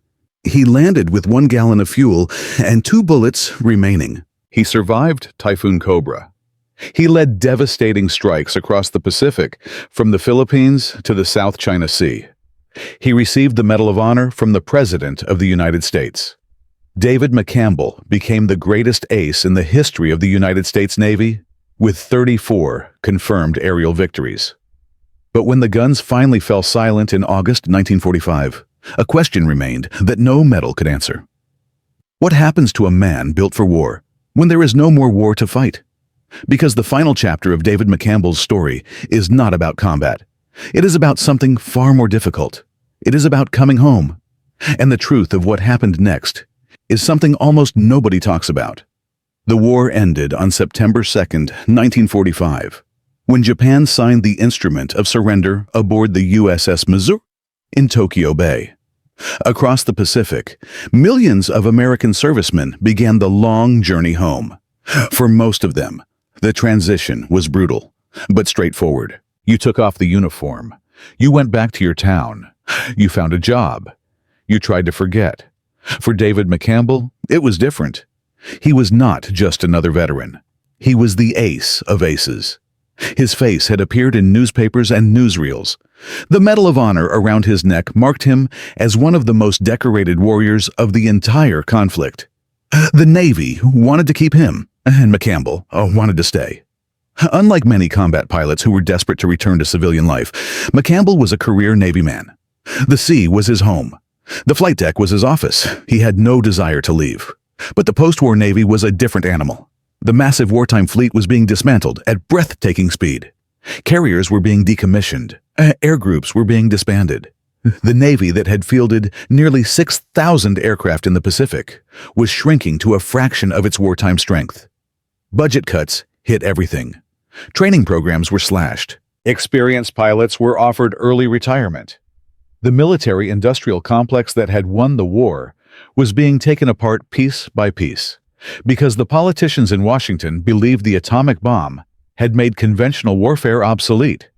He landed with 1 gallon of fuel and 2 bullets remaining. He survived Typhoon Cobra. He led devastating strikes across the Pacific, from the Philippines to the South China Sea. He received the Medal of Honor from the President of the United States. David McCampbell became the greatest ace in the history of the United States Navy, with 34 confirmed aerial victories. But when the guns finally fell silent in August 1945, a question remained that no medal could answer. What happens to a man built for war when there is no more war to fight? Because the final chapter of David McCampbell's story is not about combat. It is about something far more difficult. It is about coming home. And the truth of what happened next is something almost nobody talks about. The war ended on September 2nd, 1945, when Japan signed the instrument of surrender aboard the USS Missouri in Tokyo Bay. Across the Pacific, millions of American servicemen began the long journey home. For most of them, the transition was brutal, but straightforward. You took off the uniform. You went back to your town. You found a job. You tried to forget. For David McCampbell, it was different. He was not just another veteran. He was the ace of aces. His face had appeared in newspapers and newsreels. The Medal of Honor around his neck marked him as one of the most decorated warriors of the entire conflict. The Navy wanted to keep him, and McCampbell wanted to stay. Unlike many combat pilots who were desperate to return to civilian life, McCampbell was a career Navy man. The sea was his home. The flight deck was his office. He had no desire to leave. But the post-war Navy was a different animal. The massive wartime fleet was being dismantled at breathtaking speed. Carriers were being decommissioned. Air groups were being disbanded. The Navy that had fielded nearly 6,000 aircraft in the Pacific was shrinking to a fraction of its wartime strength. Budget cuts hit everything. Training programs were slashed. Experienced pilots were offered early retirement. The military-industrial complex that had won the war was being taken apart piece by piece, because the politicians in Washington believed the atomic bomb had made conventional warfare obsolete.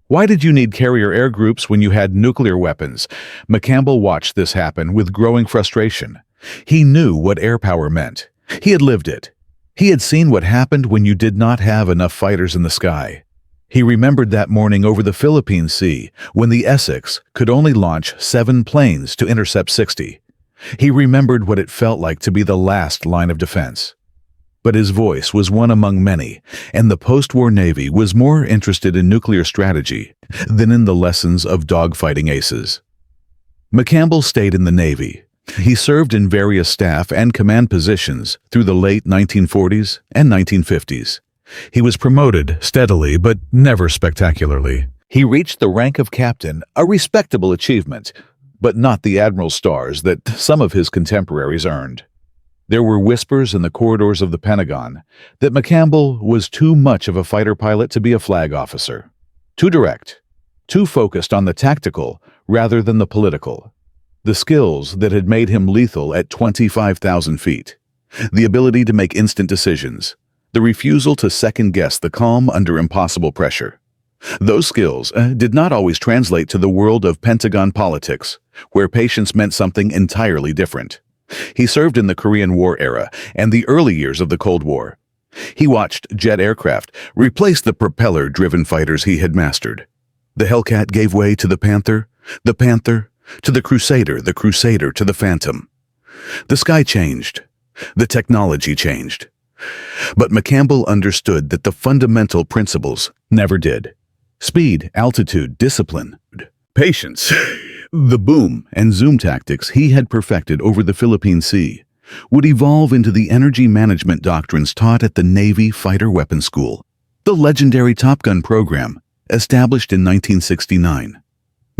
Why did you need carrier air groups when you had nuclear weapons? McCampbell watched this happen with growing frustration. He knew what air power meant. He had lived it. He had seen what happened when you did not have enough fighters in the sky. He remembered that morning over the Philippine Sea when the Essex could only launch 7 planes to intercept 60. He remembered what it felt like to be the last line of defense. But his voice was one among many, and the post-war Navy was more interested in nuclear strategy than in the lessons of dogfighting aces. McCampbell stayed in the Navy. He served in various staff and command positions through the late 1940s and 1950s. He was promoted steadily but never spectacularly. He reached the rank of captain, a respectable achievement, but not the admiral's stars that some of his contemporaries earned. There were whispers in the corridors of the Pentagon that McCampbell was too much of a fighter pilot to be a flag officer. Too direct, too focused on the tactical rather than the political. The skills that had made him lethal at 25,000 feet. The ability to make instant decisions. The refusal to second-guess the calm under impossible pressure. Those skills did not always translate to the world of Pentagon politics, where patience meant something entirely different. He served in the Korean War era and the early years of the Cold War. He watched jet aircraft replace the propeller-driven fighters he had mastered. The Hellcat gave way to the Panther to the Crusader to the Phantom. The sky changed. The technology changed. But McCampbell understood that the fundamental principles never did. Speed, altitude, discipline, patience. The boom and zoom tactics he had perfected over the Philippine Sea would evolve into the energy management doctrines taught at the Navy Fighter Weapons School, the legendary Top Gun program, established in 1969.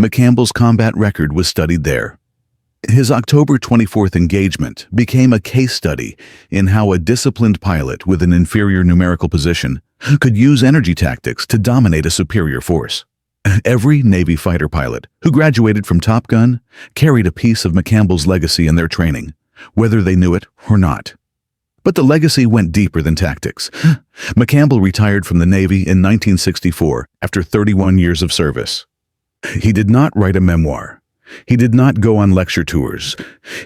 McCampbell's combat record was studied there. His October 24th engagement became a case study in how a disciplined pilot with an inferior numerical position could use energy tactics to dominate a superior force. Every Navy fighter pilot who graduated from Top Gun carried a piece of McCampbell's legacy in their training, whether they knew it or not. But the legacy went deeper than tactics. McCampbell retired from the Navy in 1964 after 31 years of service. He did not write a memoir. He did not go on lecture tours.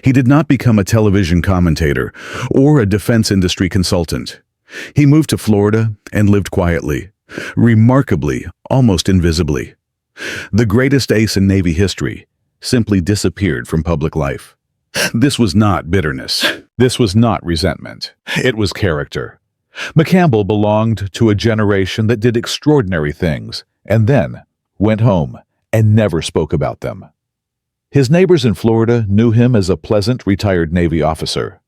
He did not become a television commentator or a defense industry consultant. He moved to Florida and lived quietly, remarkably, almost invisibly. The greatest ace in Navy history simply disappeared from public life. This was not bitterness. This was not resentment. It was character. McCampbell belonged to a generation that did extraordinary things and then went home and never spoke about them. His neighbors in Florida knew him as a pleasant, retired Navy officer.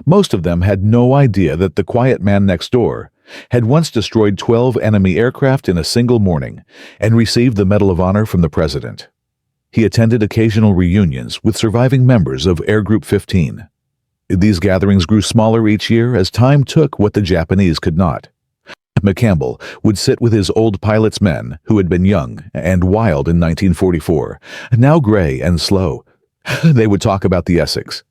Most of them had no idea that the quiet man next door had once destroyed 12 enemy aircraft in a single morning and received the Medal of Honor from the President. He attended occasional reunions with surviving members of Air Group 15. These gatherings grew smaller each year as time took what the Japanese could not. McCampbell would sit with his old pilot's men who had been young and wild in 1944, now gray and slow. They would talk about the Essex.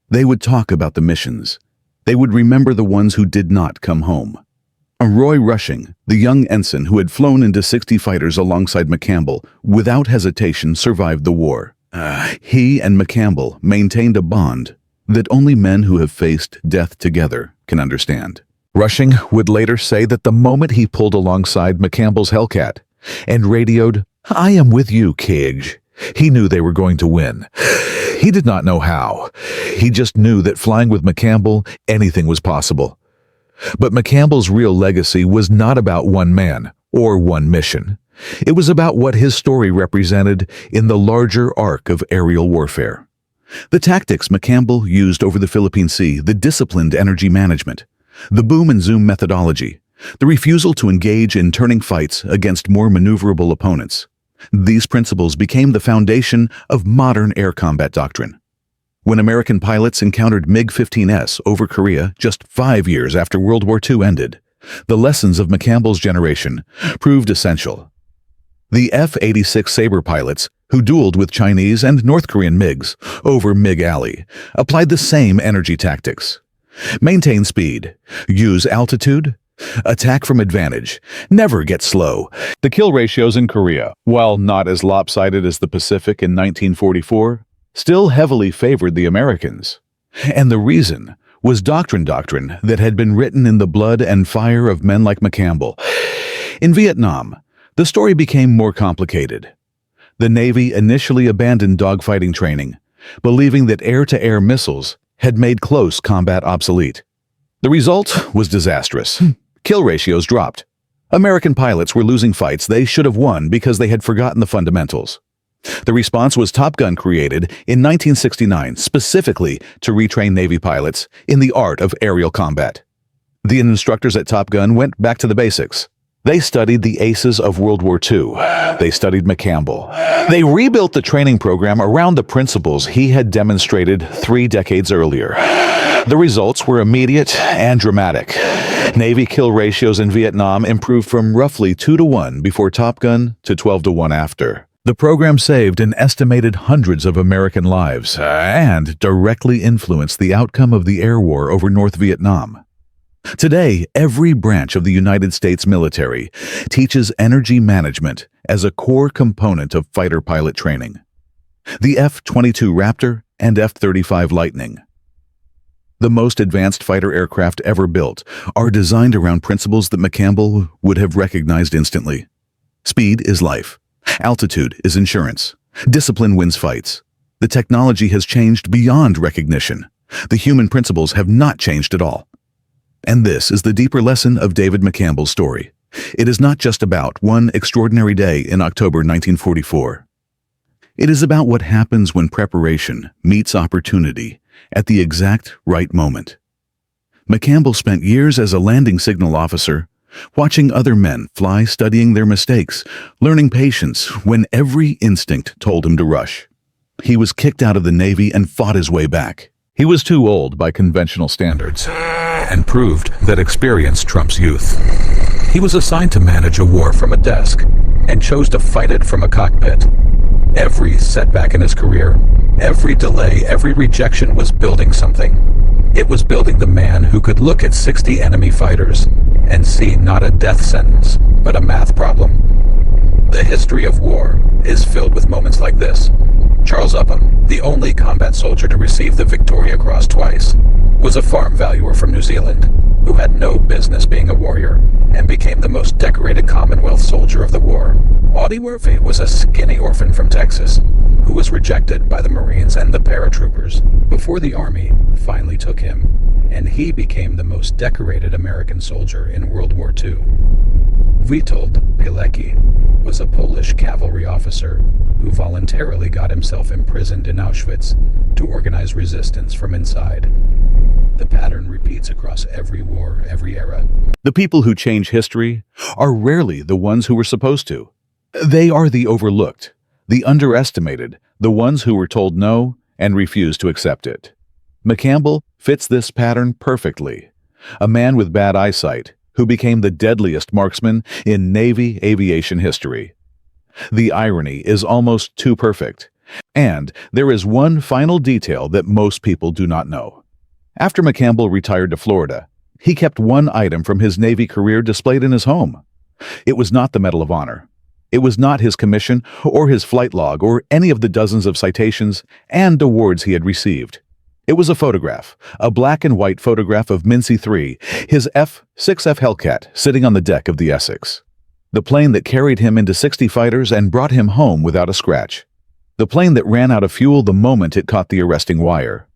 They would talk about the missions. They would remember the ones who did not come home. Roy Rushing, the young ensign who had flown into 60 fighters alongside McCampbell, without hesitation survived the war. He and McCampbell maintained a bond that only men who have faced death together can understand. Rushing would later say that the moment he pulled alongside McCampbell's Hellcat and radioed, "I am with you, Cage," he knew they were going to win. He did not know how. He just knew that flying with McCampbell, anything was possible. But McCampbell's real legacy was not about one man or one mission. It was about what his story represented in the larger arc of aerial warfare. The tactics McCampbell used over the Philippine Sea, the disciplined energy management, the boom and zoom methodology, the refusal to engage in turning fights against more maneuverable opponents. These principles became the foundation of modern air combat doctrine. When American pilots encountered MiG-15S over Korea just 5 years after World War II ended, the lessons of McCampbell's generation proved essential. The F-86 Sabre pilots, who dueled with Chinese and North Korean MiGs over MiG Alley, applied the same energy tactics. Maintain speed, use altitude, attack from advantage, never get slow. The kill ratios in Korea, while not as lopsided as the Pacific in 1944, still heavily favored the Americans. And the reason was doctrine that had been written in the blood and fire of men like McCampbell. In Vietnam, the story became more complicated. The Navy initially abandoned dogfighting training, believing that air-to-air missiles had made close combat obsolete. The result was disastrous. Kill ratios dropped. American pilots were losing fights they should have won because they had forgotten the fundamentals. The response was Top Gun, created in 1969 specifically to retrain Navy pilots in the art of aerial combat. The instructors at Top Gun went back to the basics. They studied the aces of World War II. They studied McCampbell. They rebuilt the training program around the principles he had demonstrated 3 decades earlier. The results were immediate and dramatic. Navy kill ratios in Vietnam improved from roughly 2-to-1 before Top Gun to 12-to-1 after. The program saved an estimated hundreds of American lives and directly influenced the outcome of the air war over North Vietnam. Today, every branch of the United States military teaches energy management as a core component of fighter pilot training. The F-22 Raptor and F-35 Lightning, the most advanced fighter aircraft ever built, are designed around principles that McCampbell would have recognized instantly. Speed is life. Altitude is insurance. Discipline wins fights. The technology has changed beyond recognition. The human principles have not changed at all. And this is the deeper lesson of David McCampbell's story. It is not just about one extraordinary day in October 1944. It is about what happens when preparation meets opportunity at the exact right moment. McCampbell spent years as a landing signal officer, watching other men fly, studying their mistakes, learning patience when every instinct told him to rush. He was kicked out of the Navy and fought his way back. He was too old by conventional standards, and proved that experience trumps youth. He was assigned to manage a war from a desk, and chose to fight it from a cockpit. Every setback in his career, every delay, every rejection was building something. It was building the man who could look at 60 enemy fighters and see not a death sentence, but a math problem. The history of war is filled with moments like this. Charles Upham, the only combat soldier to receive the Victoria Cross twice, was a farm valuer from New Zealand who had no business being a warrior and became the most decorated Commonwealth soldier of the war. Audie Murphy was a skinny orphan from Texas who was rejected by the Marines and the paratroopers before the Army finally took him, and he became the most decorated American soldier in World War II. Witold Pilecki was a Polish cavalry officer who voluntarily got himself imprisoned in Auschwitz to organize resistance from inside. The pattern repeats across every war, every era. The people who change history are rarely the ones who were supposed to. They are the overlooked, the underestimated, the ones who were told no and refused to accept it. McCampbell fits this pattern perfectly. A man with bad eyesight who became the deadliest marksman in Navy aviation history. The irony is almost too perfect, and there is one final detail that most people do not know. After McCampbell retired to Florida, he kept one item from his Navy career displayed in his home. It was not the Medal of Honor. It was not his commission or his flight log or any of the dozens of citations and awards he had received. It was a photograph, a black and white photograph of Mincy 3, his F-6F Hellcat, sitting on the deck of the Essex. The plane that carried him into 60 fighters and brought him home without a scratch. The plane that ran out of fuel the moment it caught the arresting wire.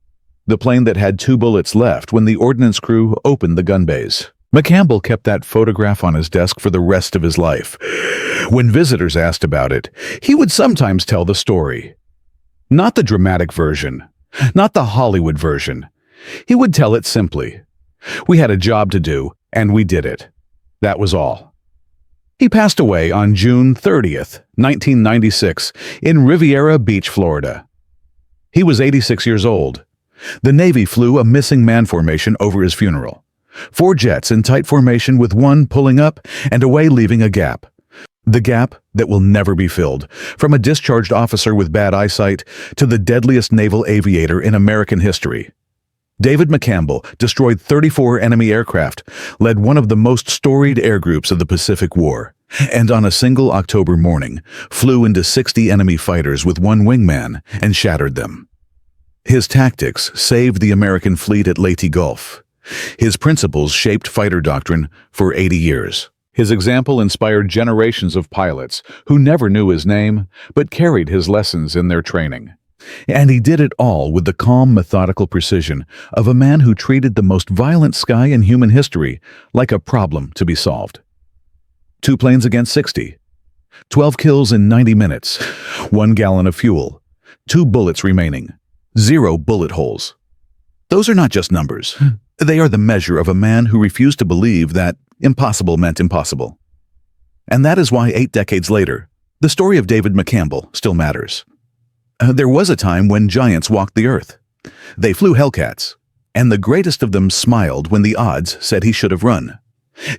The plane that had 2 bullets left when the ordnance crew opened the gun bays. McCampbell kept that photograph on his desk for the rest of his life. When visitors asked about it, he would sometimes tell the story. Not the dramatic version, not the Hollywood version. He would tell it simply. We had a job to do, and we did it. That was all. He passed away on June 30th, 1996, in Riviera Beach, Florida. He was 86 years old. The Navy flew a missing man formation over his funeral. 4 jets in tight formation with one pulling up and away, leaving a gap. The gap that will never be filled, from a discharged officer with bad eyesight to the deadliest naval aviator in American history. David McCampbell destroyed 34 enemy aircraft, led one of the most storied air groups of the Pacific War, and on a single October morning flew into 60 enemy fighters with one wingman and shattered them. His tactics saved the American fleet at Leyte Gulf. His principles shaped fighter doctrine for 80 years. His example inspired generations of pilots who never knew his name but carried his lessons in their training. And he did it all with the calm, methodical precision of a man who treated the most violent sky in human history like a problem to be solved. 2 planes against 60. 12 kills in 90 minutes. 1 gallon of fuel. 2 bullets remaining. 0 bullet holes. Those are not just numbers. They are the measure of a man who refused to believe that impossible meant impossible. And that is why 8 decades later, the story of David McCampbell still matters. There was a time when giants walked the earth. They flew Hellcats, and the greatest of them smiled when the odds said he should have run.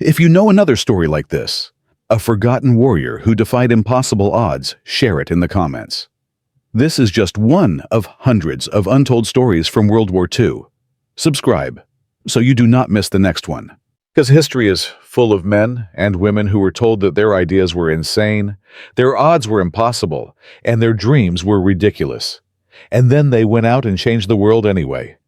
If you know another story like this, a forgotten warrior who defied impossible odds, share it in the comments. This is just one of hundreds of untold stories from World War II. Subscribe so you do not miss the next one. Because history is full of men and women who were told that their ideas were insane, their odds were impossible, and their dreams were ridiculous. And then they went out and changed the world anyway.